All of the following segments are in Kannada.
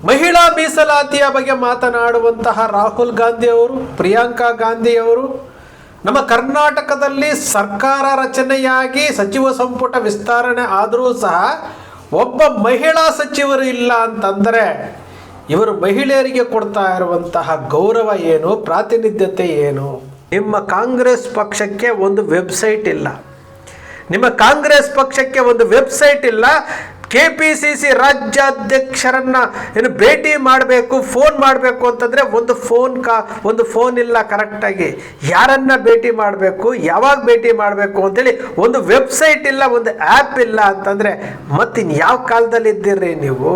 ಮಹಿಳಾ ಮೀಸಲಾತಿಯ ಬಗ್ಗೆ ಮಾತನಾಡುವಂತಹ ರಾಹುಲ್ ಗಾಂಧಿ ಅವರು, ಪ್ರಿಯಾಂಕಾ ಗಾಂಧಿ ಅವರು ನಮ್ಮ ಕರ್ನಾಟಕದಲ್ಲಿ ಸರ್ಕಾರ ರಚನೆಯಾಗಿ ಸಚಿವ ಸಂಪುಟ ವಿಸ್ತರಣೆ ಆದರೂ ಸಹ ಒಬ್ಬ ಮಹಿಳಾ ಸಚಿವರು ಇಲ್ಲ ಅಂತಂದರೆ ಇವರು ಮಹಿಳೆಯರಿಗೆ ಕೊಡ್ತಾ ಇರುವಂತಹ ಗೌರವ ಏನು, ಪ್ರಾತಿನಿಧ್ಯತೆ ಏನು? ನಿಮ್ಮ ಕಾಂಗ್ರೆಸ್ ಪಕ್ಷಕ್ಕೆ ಒಂದು ವೆಬ್ಸೈಟ್ ಇಲ್ಲ, ನಿಮ್ಮ ಕಾಂಗ್ರೆಸ್ ಪಕ್ಷಕ್ಕೆ ಒಂದು ವೆಬ್ಸೈಟ್ ಇಲ್ಲ. KPCC ರಾಜ್ಯಾಧ್ಯಕ್ಷರನ್ನ ಏನು ಭೇಟಿ ಮಾಡಬೇಕು, ಫೋನ್ ಮಾಡಬೇಕು ಅಂತಂದರೆ ಒಂದು ಫೋನ್ ಇಲ್ಲ ಕರೆಕ್ಟಾಗಿ. ಯಾರನ್ನ ಭೇಟಿ ಮಾಡಬೇಕು, ಯಾವಾಗ ಭೇಟಿ ಮಾಡಬೇಕು ಅಂತೇಳಿ ಒಂದು ವೆಬ್ಸೈಟ್ ಇಲ್ಲ, ಒಂದು ಆ್ಯಪ್ ಇಲ್ಲ ಅಂತಂದರೆ ಮತ್ತಿನ್ ಯಾವ ಕಾಲದಲ್ಲಿ ಇದ್ದೀರಿ ನೀವು?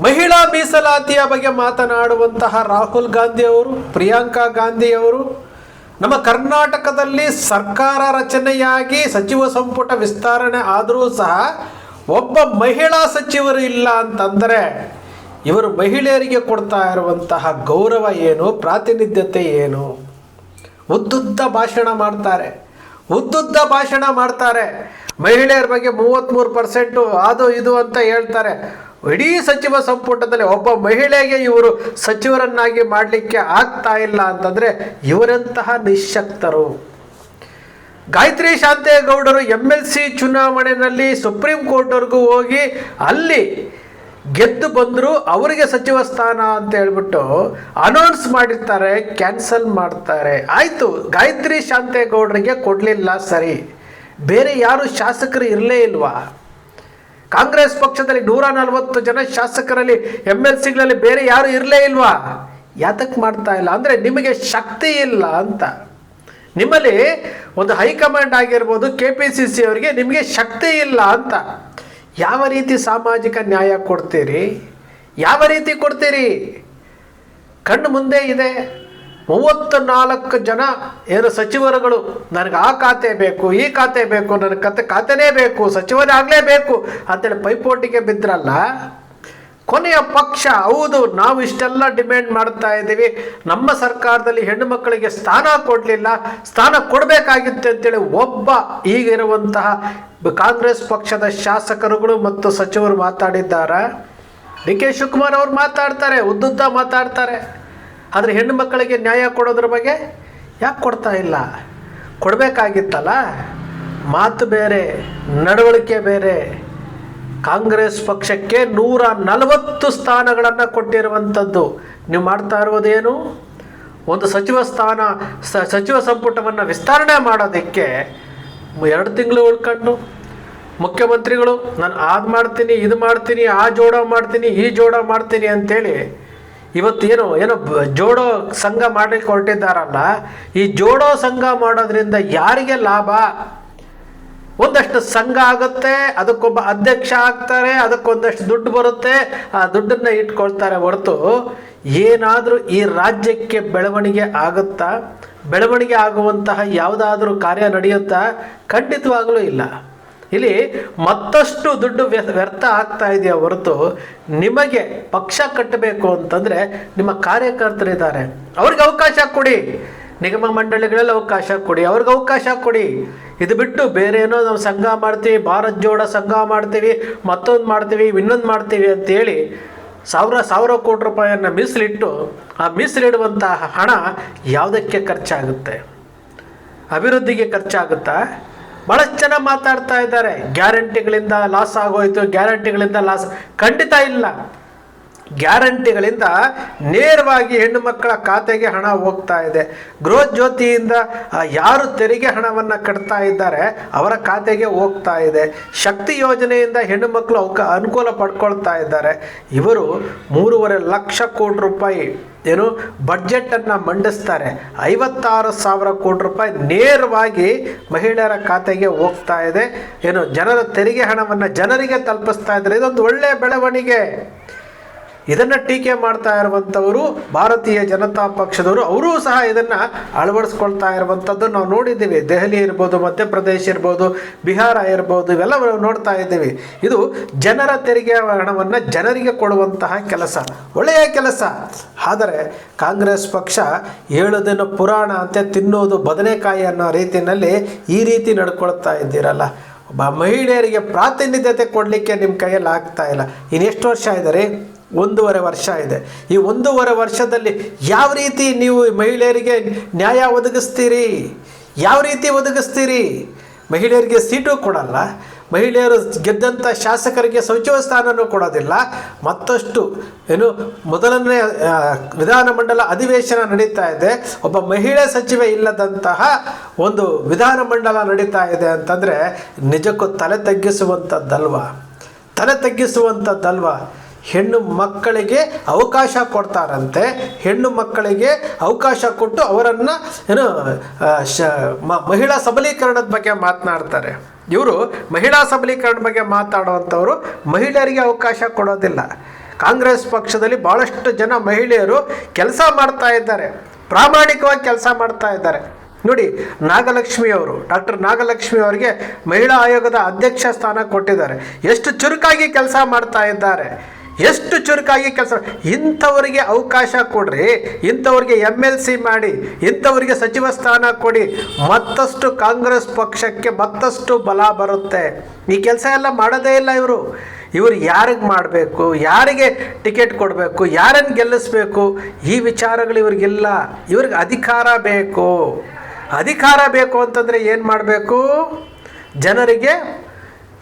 ಮಹಿಳಾ ಮೀಸಲಾತಿಯ ಬಗ್ಗೆ ಮಾತನಾಡುವಂತಹ ರಾಹುಲ್ ಗಾಂಧಿ ಅವರು, ಪ್ರಿಯಾಂಕಾ ಗಾಂಧಿ ಅವರು ನಮ್ಮ ಕರ್ನಾಟಕದಲ್ಲಿ ಸರ್ಕಾರ ರಚನೆಯಾಗಿ ಸಚಿವ ಸಂಪುಟ ವಿಸ್ತರಣೆ ಆದರೂ ಸಹ ಒಬ್ಬ ಮಹಿಳಾ ಸಚಿವರು ಇಲ್ಲ ಅಂತಂದರೆ ಇವರು ಮಹಿಳೆಯರಿಗೆ ಕೊಡ್ತಾ ಇರುವಂತಹ ಗೌರವ ಏನು, ಪ್ರಾತಿನಿಧ್ಯತೆ ಏನು? ಉದ್ದುದ್ದ ಭಾಷಣ ಮಾಡ್ತಾರೆ. ಮಹಿಳೆಯರ ಬಗ್ಗೆ 33% ಅದು ಇದು ಅಂತ ಹೇಳ್ತಾರೆ. ಇಡೀ ಸಚಿವ ಸಂಪುಟದಲ್ಲಿ ಒಬ್ಬ ಮಹಿಳೆಗೆ ಇವರು ಸಚಿವರನ್ನಾಗಿ ಮಾಡಲಿಕ್ಕೆ ಆಗ್ತಾ ಇಲ್ಲ ಅಂತಂದರೆ ಇವರಂತಹ ನಿಶಕ್ತರು. ಗಾಯತ್ರಿ ಶಾಂತೇಗೌಡರು MLC ಚುನಾವಣೆಯಲ್ಲಿ ಸುಪ್ರೀಂ ಕೋರ್ಟ್ವರೆಗೂ ಹೋಗಿ ಅಲ್ಲಿ ಗೆದ್ದು ಬಂದರು, ಅವರಿಗೆ ಸಚಿವ ಸ್ಥಾನ ಅಂತ ಹೇಳ್ಬಿಟ್ಟು ಅನೌನ್ಸ್ ಮಾಡಿರ್ತಾರೆ, ಕ್ಯಾನ್ಸಲ್ ಮಾಡ್ತಾರೆ. ಆಯಿತು, ಗಾಯತ್ರಿ ಶಾಂತೇಗೌಡರಿಗೆ ಕೊಡಲಿಲ್ಲ, ಸರಿ. ಬೇರೆ ಯಾರು ಶಾಸಕರು ಇರಲೇ ಇಲ್ವಾ? ಕಾಂಗ್ರೆಸ್ ಪಕ್ಷದಲ್ಲಿ 140 ಜನ ಶಾಸಕರಲ್ಲಿ MLCಗಳಲ್ಲಿ ಬೇರೆ ಯಾರು ಇರಲೇ ಇಲ್ವಾ? ಯಾತಕ್ಕೆ ಮಾಡ್ತಾ ಇಲ್ಲ ಅಂದರೆ ನಿಮಗೆ ಶಕ್ತಿ ಇಲ್ಲ ಅಂತ. ನಿಮ್ಮಲ್ಲಿ ಒಂದು ಹೈಕಮಾಂಡ್ ಆಗಿರ್ಬೋದು, KPCC ಅವರಿಗೆ ನಿಮಗೆ ಶಕ್ತಿ ಇಲ್ಲ ಅಂತ. ಯಾವ ರೀತಿ ಸಾಮಾಜಿಕ ನ್ಯಾಯ ಕೊಡ್ತೀರಿ? ಯಾವ ರೀತಿ ಕೊಡ್ತೀರಿ? ಕಣ್ಣು ಮುಂದೆ ಇದೆ 34 ಜನ ಏನು ಸಚಿವರುಗಳು, ನನಗೆ ಆ ಖಾತೆ ಬೇಕು, ಈ ಖಾತೆ ಬೇಕು, ನನಗೆ ಖಾತೆನೇ ಬೇಕು, ಸಚಿವರೇ ಆಗಲೇಬೇಕು ಅಂತೇಳಿ ಪೈಪೋಟಿಗೆ ಬಿದ್ರಲ್ಲ. ಕೊನೆಯ ಪಕ್ಷ ಹೌದು, ನಾವು ಇಷ್ಟೆಲ್ಲ ಡಿಮ್ಯಾಂಡ್ ಮಾಡ್ತಾ ಇದ್ದೀವಿ, ನಮ್ಮ ಸರ್ಕಾರದಲ್ಲಿ ಹೆಣ್ಣು ಮಕ್ಕಳಿಗೆ ಸ್ಥಾನ ಕೊಡಲಿಲ್ಲ, ಸ್ಥಾನ ಕೊಡಬೇಕಾಗಿತ್ತು ಅಂತೇಳಿ ಒಬ್ಬ ಈಗಿರುವಂತಹ ಕಾಂಗ್ರೆಸ್ ಪಕ್ಷದ ಶಾಸಕರುಗಳು ಮತ್ತು ಸಚಿವರು ಮಾತಾಡಿದ್ದಾರೆ. DK ಶಿವಕುಮಾರ್ ಅವರು ಮಾತಾಡ್ತಾರೆ, ಉದ್ದುದ್ದ ಮಾತಾಡ್ತಾರೆ. ಆದರೆ ಹೆಣ್ಣು ಮಕ್ಕಳಿಗೆ ನ್ಯಾಯ ಕೊಡೋದ್ರ ಬಗ್ಗೆ ಯಾಕೆ ಕೊಡ್ತಾ ಇಲ್ಲ? ಕೊಡಬೇಕಾಗಿತ್ತಲ್ಲ. ಮಾತು ಬೇರೆ, ನಡವಳಿಕೆ ಬೇರೆ. ಕಾಂಗ್ರೆಸ್ ಪಕ್ಷಕ್ಕೆ 140 ಸ್ಥಾನಗಳನ್ನು ಕೊಟ್ಟಿರುವಂಥದ್ದು. ನೀವು ಮಾಡ್ತಾ ಇರುವುದೇನು? ಒಂದು ಸಚಿವ ಸಂಪುಟವನ್ನು ವಿಸ್ತರಣೆ ಮಾಡೋದಕ್ಕೆ 2 ತಿಂಗಳು ಉಳ್ಕೊಂಡು ಮುಖ್ಯಮಂತ್ರಿಗಳು ನಾನು ಅದು ಮಾಡ್ತೀನಿ, ಇದು ಮಾಡ್ತೀನಿ, ಆ ಜೋಡ ಮಾಡ್ತೀನಿ, ಈ ಜೋಡ ಮಾಡ್ತೀನಿ ಅಂಥೇಳಿ ಇವತ್ತು ಏನೋ ಜೋಡೋ ಸಂಘ ಮಾಡಲಿಕ್ಕೆ ಹೊರಟಿದ್ದಾರಲ್ಲ. ಈ ಜೋಡೋ ಸಂಘ ಮಾಡೋದ್ರಿಂದ ಯಾರಿಗೆ ಲಾಭ? ಒಂದಷ್ಟು ಸಂಘ ಆಗುತ್ತೆ, ಅದಕ್ಕೊಬ್ಬ ಅಧ್ಯಕ್ಷ ಆಗ್ತಾರೆ, ಅದಕ್ಕೊಂದಷ್ಟು ದುಡ್ಡು ಬರುತ್ತೆ, ಆ ದುಡ್ಡನ್ನು ಇಟ್ಕೊಳ್ತಾರೆ ಹೊರತು ಏನಾದರೂ ಈ ರಾಜ್ಯಕ್ಕೆ ಬೆಳವಣಿಗೆ ಆಗುತ್ತಾ? ಬೆಳವಣಿಗೆ ಆಗುವಂತಹ ಯಾವುದಾದ್ರೂ ಕಾರ್ಯ ನಡೆಯುತ್ತಾ? ಖಂಡಿತವಾಗಲೂ ಇಲ್ಲ. ಇಲ್ಲಿ ಮತ್ತಷ್ಟು ದುಡ್ಡು ವ್ಯರ್ಥ ಆಗ್ತಾ ಇದೆಯಾ ಹೊರತು ನಿಮಗೆ ಪಕ್ಷ ಕಟ್ಟಬೇಕು ಅಂತಂದರೆ ನಿಮ್ಮ ಕಾರ್ಯಕರ್ತರಿದ್ದಾರೆ, ಅವ್ರಿಗೆ ಅವಕಾಶ ಕೊಡಿ. ನಿಗಮ ಮಂಡಳಿಗಳಲ್ಲಿ ಅವಕಾಶ ಕೊಡಿ, ಅವ್ರಿಗೆ ಅವಕಾಶ ಕೊಡಿ. ಇದು ಬಿಟ್ಟು ಬೇರೆ ಏನೋ ನಾವು ಸಂಘ ಮಾಡ್ತೀವಿ, ಭಾರತ್ ಜೋಡ ಸಂಘ ಮಾಡ್ತೀವಿ, ಮತ್ತೊಂದು ಮಾಡ್ತೀವಿ, ಇನ್ನೊಂದು ಮಾಡ್ತೀವಿ ಅಂತೇಳಿ ಸಾವಿರ ಕೋಟಿ ರೂಪಾಯಿಯನ್ನು ಮೀಸಲಿಟ್ಟು ಆ ಮೀಸಲಿಡುವಂತಹ ಹಣ ಯಾವುದಕ್ಕೆ ಖರ್ಚಾಗುತ್ತೆ? ಅಭಿವೃದ್ಧಿಗೆ ಖರ್ಚಾಗುತ್ತಾ? ಭಾಳಷ್ಟು ಜನ ಮಾತಾಡ್ತಾ ಇದ್ದಾರೆ, ಗ್ಯಾರಂಟಿಗಳಿಂದ ಲಾಸ್ ಆಗೋಯ್ತು, ಗ್ಯಾರಂಟಿಗಳಿಂದ ಲಾಸ್. ಖಂಡಿತ ಇಲ್ಲ. ಗ್ಯಾರಂಟಿಗಳಿಂದ ನೇರವಾಗಿ ಹೆಣ್ಣು ಮಕ್ಕಳ ಖಾತೆಗೆ ಹಣ ಹೋಗ್ತಾ ಇದೆ. ಗೃಹ ಜ್ಯೋತಿಯಿಂದ ಯಾರು ತೆರಿಗೆ ಹಣವನ್ನು ಕಟ್ತಾ ಇದ್ದಾರೆ ಅವರ ಖಾತೆಗೆ ಹೋಗ್ತಾ ಇದೆ. ಶಕ್ತಿ ಯೋಜನೆಯಿಂದ ಹೆಣ್ಣು ಮಕ್ಕಳು ಅನುಕೂಲ ಪಡ್ಕೊಳ್ತಾ ಇದ್ದಾರೆ. ಇವರು 3.5 ಲಕ್ಷ ಕೋಟಿ ರೂಪಾಯಿ ಏನು ಬಡ್ಜೆಟನ್ನು ಮಂಡಿಸ್ತಾರೆ. 56,000 ಕೋಟಿ ರೂಪಾಯಿ ನೇರವಾಗಿ ಮಹಿಳೆಯರ ಖಾತೆಗೆ ಹೋಗ್ತಾ ಇದೆ. ಏನು ಜನರ ತೆರಿಗೆ ಹಣವನ್ನು ಜನರಿಗೆ ತಲುಪಿಸ್ತಾ ಇದ್ದಾರೆ. ಇದೊಂದು ಒಳ್ಳೆಯ ಬೆಳವಣಿಗೆ. ಇದನ್ನು ಟೀಕೆ ಮಾಡ್ತಾ ಇರುವಂಥವರು ಭಾರತೀಯ ಜನತಾ ಪಕ್ಷದವರು, ಅವರೂ ಸಹ ಇದನ್ನು ಅಳವಡಿಸ್ಕೊಳ್ತಾ ಇರುವಂಥದ್ದು ನಾವು ನೋಡಿದ್ದೀವಿ. ದೆಹಲಿ ಇರ್ಬೋದು, ಮಧ್ಯಪ್ರದೇಶ ಇರ್ಬೋದು, ಬಿಹಾರ ಇರ್ಬೋದು, ಇವೆಲ್ಲ ನೋಡ್ತಾ ಇದ್ದೀವಿ. ಇದು ಜನರ ತೆರಿಗೆ ಹಣವನ್ನು ಜನರಿಗೆ ಕೊಡುವಂತಹ ಕೆಲಸ, ಒಳ್ಳೆಯ ಕೆಲಸ. ಆದರೆ ಕಾಂಗ್ರೆಸ್ ಪಕ್ಷ 7 ದಿನ ಪುರಾಣ ಅಂತ ತಿನ್ನೋದು ಬದನೆಕಾಯಿ ಅನ್ನೋ ರೀತಿಯಲ್ಲಿ ಈ ರೀತಿ ನಡ್ಕೊಳ್ತಾ ಇದ್ದೀರಲ್ಲ. ಮಹಿಳೆಯರಿಗೆ ಪ್ರಾತಿನಿಧ್ಯತೆ ಕೊಡಲಿಕ್ಕೆ ನಿಮ್ಮ ಕೈಯಲ್ಲಿ ಆಗ್ತಾ ಇಲ್ಲ. ಇನ್ನೆಷ್ಟು ವರ್ಷ ಇದ್ದಾರೆ? 1.5 ವರ್ಷ ಇದೆ. ಈ 1.5 ವರ್ಷದಲ್ಲಿ ಯಾವ ರೀತಿ ನೀವು ಮಹಿಳೆಯರಿಗೆ ನ್ಯಾಯ ಒದಗಿಸ್ತೀರಿ? ಯಾವ ರೀತಿ ಒದಗಿಸ್ತೀರಿ? ಮಹಿಳೆಯರಿಗೆ ಸೀಟು ಕೊಡಲ್ಲ, ಮಹಿಳೆಯರು ಗೆದ್ದಂಥ ಶಾಸಕರಿಗೆ ಸಚಿವ ಸ್ಥಾನನೂ ಕೊಡೋದಿಲ್ಲ. ಮತ್ತಷ್ಟು ಮೊದಲನೇ ವಿಧಾನಮಂಡಲ ಅಧಿವೇಶನ ನಡೀತಾ ಇದೆ, ಒಬ್ಬ ಮಹಿಳೆ ಸಚಿವೆ ಇಲ್ಲದಂತಹ ಒಂದು ವಿಧಾನಮಂಡಲ ನಡೀತಾ ಇದೆ ಅಂತಂದರೆ ನಿಜಕ್ಕೂ ತಲೆ ತಗ್ಗಿಸುವಂಥದ್ದಲ್ವಾ? ಹೆಣ್ಣು ಮಕ್ಕಳಿಗೆ ಅವಕಾಶ ಕೊಡ್ತಾರಂತೆ. ಹೆಣ್ಣು ಮಕ್ಕಳಿಗೆ ಅವಕಾಶ ಕೊಟ್ಟು ಅವರನ್ನು ಮಹಿಳಾ ಸಬಲೀಕರಣದ ಬಗ್ಗೆ ಮಾತನಾಡ್ತಾರೆ. ಇವರು ಮಹಿಳಾ ಸಬಲೀಕರಣದ ಬಗ್ಗೆ ಮಾತಾಡುವಂಥವರು ಮಹಿಳೆಯರಿಗೆ ಅವಕಾಶ ಕೊಡೋದಿಲ್ಲ. ಕಾಂಗ್ರೆಸ್ ಪಕ್ಷದಲ್ಲಿ ಭಾಳಷ್ಟು ಜನ ಮಹಿಳೆಯರು ಕೆಲಸ ಮಾಡ್ತಾ ಇದ್ದಾರೆ, ಪ್ರಾಮಾಣಿಕವಾಗಿ ಕೆಲಸ ಮಾಡ್ತಾ ಇದ್ದಾರೆ. ನೋಡಿ, ಡಾಕ್ಟರ್ ನಾಗಲಕ್ಷ್ಮಿ ಅವರಿಗೆ ಮಹಿಳಾ ಆಯೋಗದ ಅಧ್ಯಕ್ಷ ಸ್ಥಾನ ಕೊಟ್ಟಿದ್ದಾರೆ. ಎಷ್ಟು ಚುರುಕಾಗಿ ಕೆಲಸ ಮಾಡ್ತಾ ಇದ್ದಾರೆ, ಎಷ್ಟು ಚುರುಕಾಗಿ ಕೆಲಸ. ಇಂಥವರಿಗೆ ಅವಕಾಶ ಕೊಡ್ರಿ, ಇಂಥವ್ರಿಗೆ MLC ಮಾಡಿ, ಇಂಥವರಿಗೆ ಸಚಿವ ಸ್ಥಾನ ಕೊಡಿ. ಮತ್ತಷ್ಟು ಕಾಂಗ್ರೆಸ್ ಪಕ್ಷಕ್ಕೆ ಮತ್ತಷ್ಟು ಬಲ ಬರುತ್ತೆ. ಈ ಕೆಲಸ ಎಲ್ಲ ಮಾಡೋದೇ ಇಲ್ಲ ಇವರು. ಯಾರಿಗೆ ಮಾಡಬೇಕು, ಯಾರಿಗೆ ಟಿಕೆಟ್ ಕೊಡಬೇಕು, ಯಾರನ್ನು ಗೆಲ್ಲಿಸ್ಬೇಕು, ಈ ವಿಚಾರಗಳು ಇವ್ರಿಗಿಲ್ಲ. ಇವ್ರಿಗೆ ಅಧಿಕಾರ ಬೇಕು ಅಂತಂದರೆ ಏನು ಮಾಡಬೇಕು? ಜನರಿಗೆ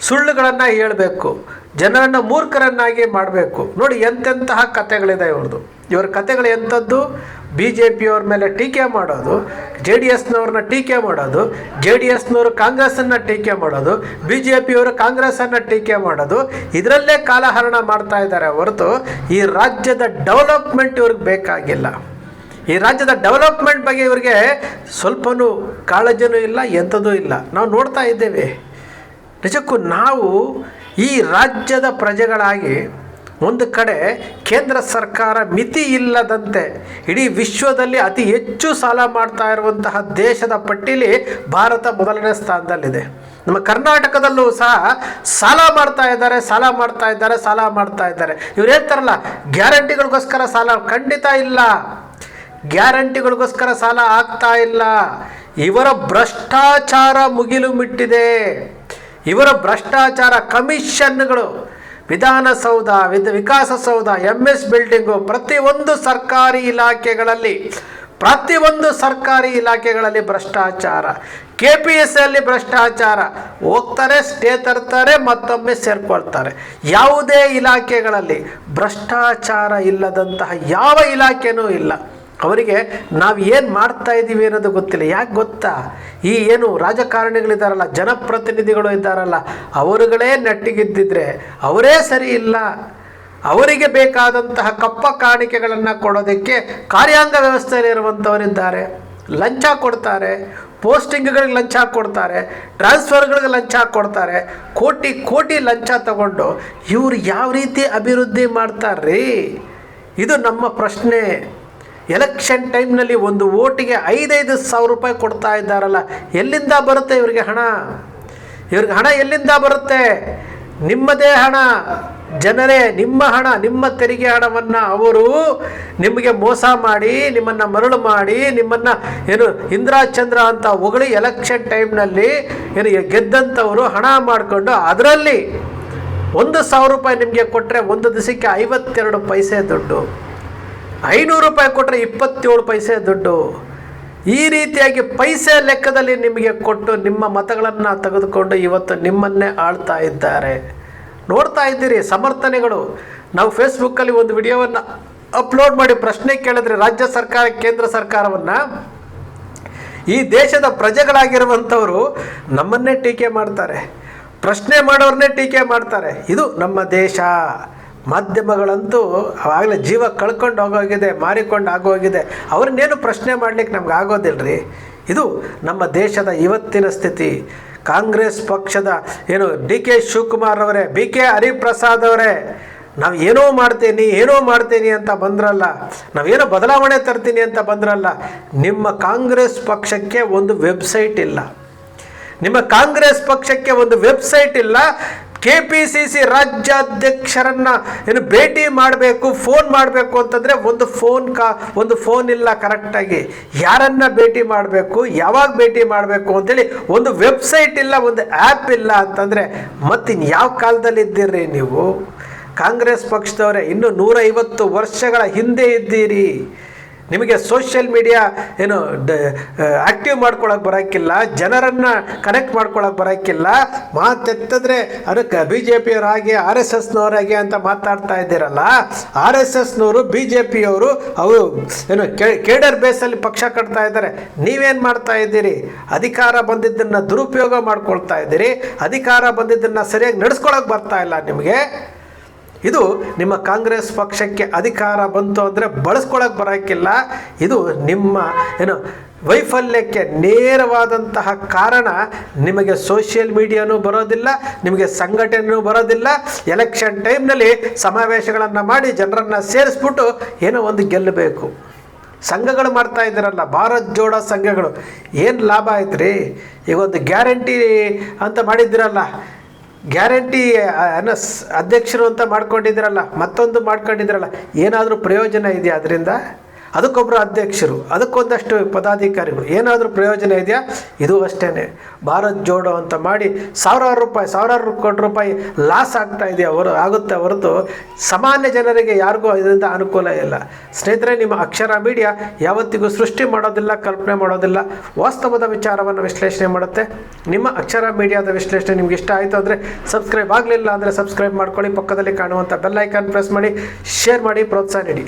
ಸುಳ್ಳುಗಳನ್ನು ಹೇಳಬೇಕು, ಜನರನ್ನು ಮೂರ್ಖರನ್ನಾಗಿ ಮಾಡಬೇಕು. ನೋಡಿ, ಎಂತೆಂತಹ ಕಥೆಗಳಿದೆ ಇವರ ಕಥೆಗಳು ಎಂಥದ್ದು? BJPಯವ್ರ ಮೇಲೆ ಟೀಕೆ ಮಾಡೋದು, JDSನವ್ರನ್ನ ಟೀಕೆ ಮಾಡೋದು, JDSನವರು ಕಾಂಗ್ರೆಸ್ಸನ್ನು ಟೀಕೆ ಮಾಡೋದು, BJPಯವರು ಕಾಂಗ್ರೆಸ್ಸನ್ನು ಟೀಕೆ ಮಾಡೋದು. ಇದರಲ್ಲೇ ಕಾಲಹರಣ ಮಾಡ್ತಾ ಇದ್ದಾರೆ ಹೊರತು ಈ ರಾಜ್ಯದ ಡೆವಲಪ್ಮೆಂಟ್ ಇವ್ರಿಗೆ ಬೇಕಾಗಿಲ್ಲ. ಈ ರಾಜ್ಯದ ಡೆವಲಪ್ಮೆಂಟ್ ಬಗ್ಗೆ ಇವರಿಗೆ ಸ್ವಲ್ಪನೂ ಕಾಳಜಿನೂ ಇಲ್ಲ, ಎಂಥದೂ ಇಲ್ಲ. ನಾವು ನೋಡ್ತಾ ಇದ್ದೇವೆ. ನಿಜಕ್ಕೂ ನಾವು ಈ ರಾಜ್ಯದ ಪ್ರಜೆಗಳಾಗಿ ಒಂದು ಕಡೆ ಕೇಂದ್ರ ಸರ್ಕಾರ ಮಿತಿ ಇಲ್ಲದಂತೆ ಇಡೀ ವಿಶ್ವದಲ್ಲಿ ಅತಿ ಹೆಚ್ಚು ಸಾಲ ಮಾಡ್ತಾ ಇರುವಂತಹ ದೇಶದ ಪಟ್ಟಿಲಿ ಭಾರತ ಮೊದಲನೇ ಸ್ಥಾನದಲ್ಲಿದೆ. ನಮ್ಮ ಕರ್ನಾಟಕದಲ್ಲೂ ಸಹ ಸಾಲ ಮಾಡ್ತಾ ಇದ್ದಾರೆ. ಇವ್ರು ಹೇಳ್ತಾರಲ್ಲ, ಗ್ಯಾರಂಟಿಗಳಿಗೋಸ್ಕರ ಸಾಲ. ಖಂಡಿತ ಇಲ್ಲ, ಗ್ಯಾರಂಟಿಗಳಿಗೋಸ್ಕರ ಸಾಲ ಆಗ್ತಾ ಇಲ್ಲ. ಇವರ ಭ್ರಷ್ಟಾಚಾರ ಮುಗಿಲು ಮುಟ್ಟಿದೆ. ಇವರ ಭ್ರಷ್ಟಾಚಾರ, ಕಮಿಷನ್ಗಳು, ವಿಧಾನಸೌಧ, ವಿಕಾಸಸೌಧ, MS ಬಿಲ್ಡಿಂಗು, ಪ್ರತಿಯೊಂದು ಸರ್ಕಾರಿ ಇಲಾಖೆಗಳಲ್ಲಿ ಭ್ರಷ್ಟಾಚಾರ. KPSSಲ್ಲಿ ಭ್ರಷ್ಟಾಚಾರ. ಹೋಗ್ತಾರೆ, ಸ್ಟೇ ತರ್ತಾರೆ, ಮತ್ತೊಮ್ಮೆ ಸೇರ್ಕೊಳ್ತಾರೆ. ಯಾವುದೇ ಇಲಾಖೆಗಳಲ್ಲಿ ಭ್ರಷ್ಟಾಚಾರ ಇಲ್ಲದಂತಹ ಯಾವ ಇಲಾಖೆನೂ ಇಲ್ಲ. ಅವರಿಗೆ ನಾವು ಏನು ಮಾಡ್ತಾ ಇದ್ದೀವಿ ಅನ್ನೋದು ಗೊತ್ತಿಲ್ಲ. ಯಾಕೆ ಗೊತ್ತಾ? ಈ ರಾಜಕಾರಣಿಗಳಿದ್ದಾರಲ್ಲ, ಜನಪ್ರತಿನಿಧಿಗಳು ಇದ್ದಾರಲ್ಲ, ಅವರುಗಳೇ ನೆಟ್ಟಿಗಿದ್ದಿದ್ರೆ ಅವರೇ ಸರಿ ಇಲ್ಲ. ಅವರಿಗೆ ಬೇಕಾದಂತಹ ಕಪ್ಪ ಕಾಣಿಕೆಗಳನ್ನು ಕೊಡೋದಕ್ಕೆ ಕಾರ್ಯಾಂಗ ವ್ಯವಸ್ಥೆಯಲ್ಲಿರುವಂಥವರಿದ್ದಾರೆ. ಲಂಚ ಕೊಡ್ತಾರೆ, ಪೋಸ್ಟಿಂಗ್ಗಳಿಗೆ ಲಂಚ ಕೊಡ್ತಾರೆ, ಟ್ರಾನ್ಸ್ಫರ್ಗಳಿಗೆ ಲಂಚ ಕೊಡ್ತಾರೆ, ಕೋಟಿ ಲಂಚ ತಗೊಂಡು ಇವರು ಯಾವ ರೀತಿ ಅಭಿವೃದ್ಧಿ ಮಾಡ್ತಾರ್ರೀ? ಇದು ನಮ್ಮ ಪ್ರಶ್ನೆ. ಎಲೆಕ್ಷನ್ ಟೈಮ್ನಲ್ಲಿ ಒಂದು ವೋಟಿಗೆ 5,000 ರೂಪಾಯಿ ಕೊಡ್ತಾ ಇದ್ದಾರಲ್ಲ, ಎಲ್ಲಿಂದ ಬರುತ್ತೆ ಇವ್ರಿಗೆ ಹಣ? ಎಲ್ಲಿಂದ ಬರುತ್ತೆ? ನಿಮ್ಮದೇ ಹಣ, ಜನರೇ, ನಿಮ್ಮ ಹಣ, ನಿಮ್ಮ ತೆರಿಗೆ ಹಣವನ್ನು ಅವರು ನಿಮಗೆ ಮೋಸ ಮಾಡಿ, ನಿಮ್ಮನ್ನು ಮರಳು ಮಾಡಿ, ನಿಮ್ಮನ್ನು ಇಂದ್ರಾಚಂದ್ರ ಅಂತ ಹೊಗಳಿ ಎಲೆಕ್ಷನ್ ಟೈಮ್ನಲ್ಲಿ ಗೆದ್ದಂಥವರು ಹಣ ಮಾಡಿಕೊಂಡು ಅದರಲ್ಲಿ 1,000 ರೂಪಾಯಿ ನಿಮಗೆ ಕೊಟ್ಟರೆ ಒಂದು ದಿವಸಕ್ಕೆ 52 ಪೈಸೆ ದುಡ್ಡು, 500 ರೂಪಾಯಿ ಕೊಟ್ಟರೆ 27 ಪೈಸೆ ದುಡ್ಡು. ಈ ರೀತಿಯಾಗಿ ಪೈಸೆ ಲೆಕ್ಕದಲ್ಲಿ ನಿಮಗೆ ಕೊಟ್ಟು ನಿಮ್ಮ ಮತಗಳನ್ನು ತೆಗೆದುಕೊಂಡು ಇವತ್ತು ನಿಮ್ಮನ್ನೇ ಆಳ್ತಾ ಇದ್ದಾರೆ. ನೋಡ್ತಾ ಇದ್ದೀರಿ ಸಮರ್ಥನೆಗಳು. ನಾವು ಫೇಸ್ಬುಕ್ಕಲ್ಲಿ ಒಂದು ವಿಡಿಯೋವನ್ನು ಅಪ್ಲೋಡ್ ಮಾಡಿ ಪ್ರಶ್ನೆ ಕೇಳಿದ್ರೆ ರಾಜ್ಯ ಸರ್ಕಾರ, ಕೇಂದ್ರ ಸರ್ಕಾರವನ್ನು, ಈ ದೇಶದ ಪ್ರಜೆಗಳಾಗಿರುವಂಥವರು ನಮ್ಮನ್ನೇ ಟೀಕೆ ಮಾಡ್ತಾರೆ, ಪ್ರಶ್ನೆ ಮಾಡೋರನ್ನೇ ಟೀಕೆ ಮಾಡ್ತಾರೆ. ಇದು ನಮ್ಮ ದೇಶ. ಮಾಧ್ಯಮಗಳಂತೂ ಆವಾಗಲೇ ಜೀವ ಕಳ್ಕೊಂಡು ಆಗೋಗಿದೆ, ಮಾರಿಕೊಂಡು ಆಗೋಗಿದೆ. ಅವ್ರನ್ನೇನು ಪ್ರಶ್ನೆ ಮಾಡಲಿಕ್ಕೆ ನಮ್ಗೆ ಆಗೋದಿಲ್ಲರಿ. ಇದು ನಮ್ಮ ದೇಶದ ಇವತ್ತಿನ ಸ್ಥಿತಿ. ಕಾಂಗ್ರೆಸ್ ಪಕ್ಷದ DK ಶಿವಕುಮಾರ್ ಅವರೇ, BK ಹರಿಪ್ರಸಾದ್ ಅವರೇ, ನಾವು ಏನೋ ಮಾಡ್ತೀನಿ ಅಂತ ಬಂದ್ರಲ್ಲ, ನಾವೇನೋ ಬದಲಾವಣೆ ತರ್ತೀನಿ ಅಂತ ಬಂದ್ರಲ್ಲ. ನಿಮ್ಮ ಕಾಂಗ್ರೆಸ್ ಪಕ್ಷಕ್ಕೆ ಒಂದು ವೆಬ್ಸೈಟ್ ಇಲ್ಲ. KPCC ರಾಜ್ಯಾಧ್ಯಕ್ಷರನ್ನು ಭೇಟಿ ಮಾಡಬೇಕು, ಫೋನ್ ಮಾಡಬೇಕು ಅಂತಂದರೆ ಒಂದು ಫೋನ್ ಇಲ್ಲ ಕರೆಕ್ಟಾಗಿ. ಯಾರನ್ನು ಭೇಟಿ ಮಾಡಬೇಕು, ಯಾವಾಗ ಭೇಟಿ ಮಾಡಬೇಕು ಅಂತೇಳಿ ಒಂದು ವೆಬ್ಸೈಟ್ ಇಲ್ಲ, ಒಂದು ಆ್ಯಪ್ ಇಲ್ಲ ಅಂತಂದರೆ ಮತ್ತಿನ್ನು ಯಾವ ಕಾಲದಲ್ಲಿ ಇದ್ದೀರಿ ನೀವು? ಕಾಂಗ್ರೆಸ್ ಪಕ್ಷದವರೇ ಇನ್ನು 150 ವರ್ಷಗಳ ಹಿಂದೆ ಇದ್ದೀರಿ. ನಿಮಗೆ ಸೋಷಿಯಲ್ ಮೀಡಿಯಾ ಏನು ಆ್ಯಕ್ಟಿವ್ ಮಾಡ್ಕೊಳಕ್ಕೆ ಬರೋಕ್ಕಿಲ್ಲ, ಜನರನ್ನು ಕನೆಕ್ಟ್ ಮಾಡ್ಕೊಳಕ್ಕೆ ಬರೋಕ್ಕಿಲ್ಲ. ಮಾತೆತ್ತಿದ್ರೆ ಅದಕ್ಕೆ ಬಿ ಜೆ ಪಿಯವ್ರ ಹಾಗೆ ಆರ್ ಎಸ್ ಎಸ್ನವರಾಗೆ ಅಂತ ಮಾತಾಡ್ತಾ ಇದ್ದೀರಲ್ಲ. ಆರ್ ಎಸ್ ಎಸ್ನವರು ಬಿ ಜೆ ಪಿಯವರು ಅವರು ಏನು ಕೇಡರ್ ಬೇಸಲ್ಲಿ ಪಕ್ಷ ಕಟ್ತಾ ಇದ್ದಾರೆ. ನೀವೇನು ಮಾಡ್ತಾ ಇದ್ದೀರಿ? ಅಧಿಕಾರ ಬಂದಿದ್ದನ್ನು ದುರುಪಯೋಗ ಮಾಡ್ಕೊಳ್ತಾ ಇದ್ದೀರಿ. ಅಧಿಕಾರ ಬಂದಿದ್ದನ್ನು ಸರಿಯಾಗಿ ನಡೆಸ್ಕೊಳಕ್ಕೆ ಬರ್ತಾ ಇಲ್ಲ ನಿಮಗೆ. ಇದು ನಿಮ್ಮ ಕಾಂಗ್ರೆಸ್ ಪಕ್ಷಕ್ಕೆ ಅಧಿಕಾರ ಬಂತು ಅಂದರೆ ಬಳಸ್ಕೊಳಕ್ಕೆ ಬರೋಕ್ಕಿಲ್ಲ. ಇದು ನಿಮ್ಮ ಏನು ವೈಫಲ್ಯಕ್ಕೆ ನೇರವಾದಂತಹ ಕಾರಣ. ನಿಮಗೆ ಸೋಷಿಯಲ್ ಮೀಡಿಯಾನೂ ಬರೋದಿಲ್ಲ, ನಿಮಗೆ ಸಂಘಟನೆಯೂ ಬರೋದಿಲ್ಲ. ಎಲೆಕ್ಷನ್ ಟೈಮ್ನಲ್ಲಿ ಸಮಾವೇಶಗಳನ್ನು ಮಾಡಿ ಜನರನ್ನು ಸೇರಿಸ್ಬಿಟ್ಟು ಏನೋ ಒಂದು ಗೆಲ್ಲಬೇಕು. ಸಂಘಗಳು ಮಾಡ್ತಾ ಇದ್ದೀರಲ್ಲ, ಭಾರತ್ ಜೋಡೋ ಸಂಘಗಳು, ಏನು ಲಾಭ ಆಯ್ತು ರೀ? ಈಗ ಒಂದು ಗ್ಯಾರಂಟಿ ಅಂತ ಮಾಡಿದ್ದೀರಲ್ಲ, ಗ್ಯಾರಂಟಿ ಅಧ್ಯಕ್ಷರು ಅಂತ ಮಾಡ್ಕೊಂಡಿದ್ದೀರಲ್ಲ, ಮತ್ತೊಂದು ಮಾಡ್ಕೊಂಡಿದ್ದೀರಲ್ಲ, ಏನಾದರೂ ಪ್ರಯೋಜನ ಇದೆಯಾ ಅದರಿಂದ? ಅದಕ್ಕೊಬ್ಬರು ಅಧ್ಯಕ್ಷರು, ಅದಕ್ಕೊಂದಷ್ಟು ಪದಾಧಿಕಾರಿಗಳು, ಏನಾದರೂ ಪ್ರಯೋಜನ ಇದೆಯಾ? ಇದು ಅಷ್ಟೇ. ಭಾರತ್ ಜೋಡೋ ಅಂತ ಮಾಡಿ ಸಾವಿರಾರು ಕೋಟಿ ರೂಪಾಯಿ ಲಾಸ್ ಆಗ್ತಾ ಇದೆಯಾ ಆಗುತ್ತೆ ಹೊರತು ಸಾಮಾನ್ಯ ಜನರಿಗೆ ಯಾರಿಗೂ ಇದರಿಂದ ಅನುಕೂಲ ಇಲ್ಲ. ಸ್ನೇಹಿತರೆ, ನಿಮ್ಮ ಅಕ್ಷರ ಮೀಡಿಯಾ ಯಾವತ್ತಿಗೂ ಸೃಷ್ಟಿ ಮಾಡೋದಿಲ್ಲ, ಕಲ್ಪನೆ ಮಾಡೋದಿಲ್ಲ, ವಾಸ್ತವದ ವಿಚಾರವನ್ನು ವಿಶ್ಲೇಷಣೆ ಮಾಡುತ್ತೆ. ನಿಮ್ಮ ಅಕ್ಷರ ಮೀಡಿಯಾದ ವಿಶ್ಲೇಷಣೆ ನಿಮ್ಗೆ ಇಷ್ಟ ಆಯಿತು ಅಂದರೆ ಸಬ್ಸ್ಕ್ರೈಬ್ ಆಗಲಿಲ್ಲ ಅಂದರೆ ಸಬ್ಸ್ಕ್ರೈಬ್ ಮಾಡ್ಕೊಳ್ಳಿ. ಪಕ್ಕದಲ್ಲಿ ಕಾಣುವಂಥ ಬೆಲ್ ಐಕಾನ್ ಪ್ರೆಸ್ ಮಾಡಿ, ಶೇರ್ ಮಾಡಿ, ಪ್ರೋತ್ಸಾಹ ನೀಡಿ.